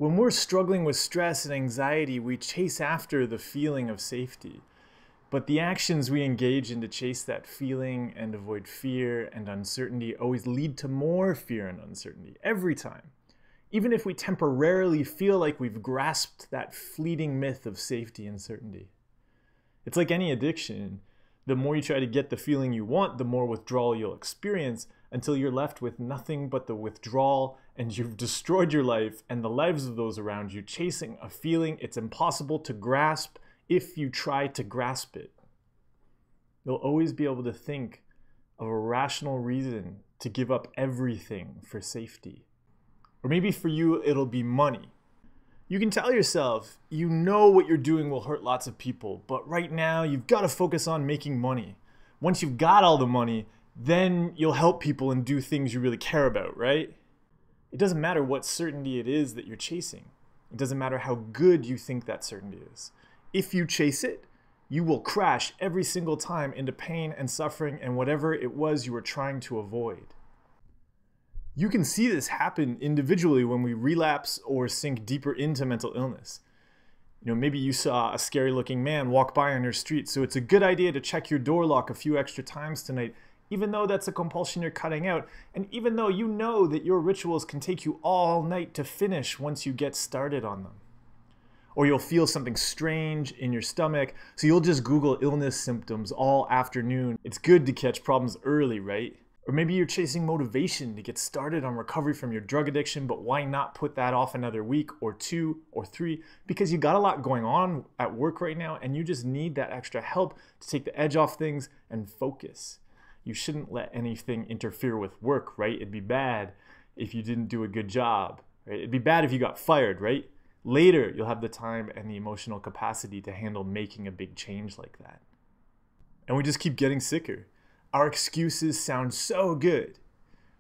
When we're struggling with stress and anxiety, we chase after the feeling of safety. But the actions we engage in to chase that feeling and avoid fear and uncertainty always lead to more fear and uncertainty, every time. Even if we temporarily feel like we've grasped that fleeting myth of safety and certainty. It's like any addiction. The more you try to get the feeling you want, the more withdrawal you'll experience, until you're left with nothing but the withdrawal, and you've destroyed your life and the lives of those around you, chasing a feeling it's impossible to grasp if you try to grasp it. You'll always be able to think of a rational reason to give up everything for safety. Or maybe for you, it'll be money. You can tell yourself, you know what you're doing will hurt lots of people, but right now you've got to focus on making money. Once you've got all the money, then you'll help people and do things you really care about, right? It doesn't matter what certainty it is that you're chasing. It doesn't matter how good you think that certainty is. If you chase it, you will crash every single time into pain and suffering and whatever it was you were trying to avoid. You can see this happen individually when we relapse or sink deeper into mental illness. Maybe you saw a scary looking man walk by on your street, so it's a good idea to check your door lock a few extra times tonight, even though that's a compulsion you're cutting out, and even though you know that your rituals can take you all night to finish once you get started on them. Or you'll feel something strange in your stomach, so you'll just Google illness symptoms all afternoon. It's good to catch problems early, right? Or maybe you're chasing motivation to get started on recovery from your drug addiction, but why not put that off another week or 2 or 3? Because you got a lot going on at work right now, and you just need that extra help to take the edge off things and focus. You shouldn't let anything interfere with work, right? It'd be bad if you didn't do a good job, right? It'd be bad if you got fired, right? Later, you'll have the time and the emotional capacity to handle making a big change like that. And we just keep getting sicker. Our excuses sound so good.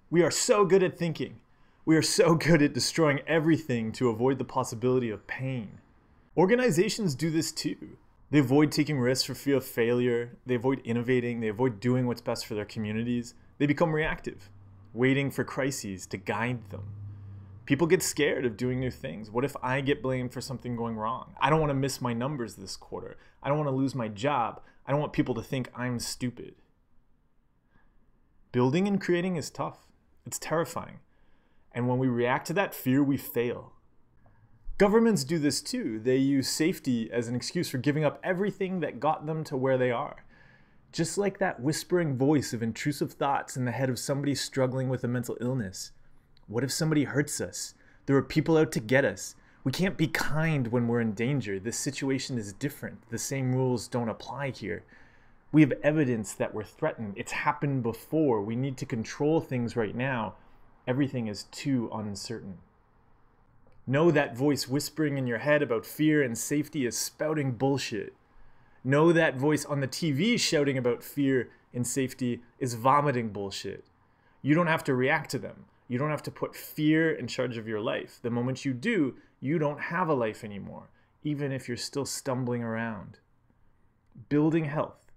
We are so good at thinking. We are so good at destroying everything to avoid the possibility of pain. Organizations do this too. They avoid taking risks for fear of failure. They avoid innovating. They avoid doing what's best for their communities. They become reactive, waiting for crises to guide them. People get scared of doing new things. What if I get blamed for something going wrong? I don't want to miss my numbers this quarter. I don't want to lose my job. I don't want people to think I'm stupid. Building and creating is tough. It's terrifying. And when we react to that fear, we fail. Governments do this too. They use safety as an excuse for giving up everything that got them to where they are. Just like that whispering voice of intrusive thoughts in the head of somebody struggling with a mental illness. What if somebody hurts us? There are people out to get us. We can't be kind when we're in danger. This situation is different. The same rules don't apply here. We have evidence that we're threatened. It's happened before. We need to control things right now. Everything is too uncertain. Know that voice whispering in your head about fear and safety is spouting bullshit. Know that voice on the TV shouting about fear and safety is vomiting bullshit. You don't have to react to them. You don't have to put fear in charge of your life. The moment you do, you don't have a life anymore, even if you're still stumbling around. Building health,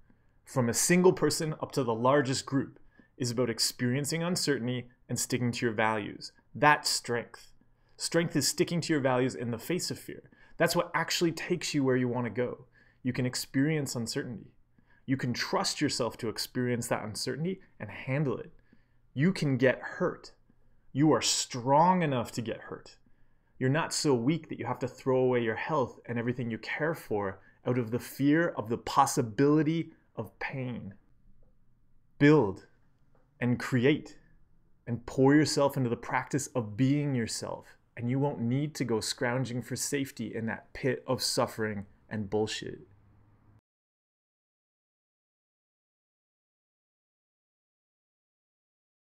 from a single person up to the largest group, is about experiencing uncertainty and sticking to your values. That's strength. Strength is sticking to your values in the face of fear. That's what actually takes you where you want to go. You can experience uncertainty. You can trust yourself to experience that uncertainty and handle it. You can get hurt. You are strong enough to get hurt. You're not so weak that you have to throw away your health and everything you care for out of the fear of the possibility of pain. Build and create and pour yourself into the practice of being yourself, and you won't need to go scrounging for safety in that pit of suffering and bullshit.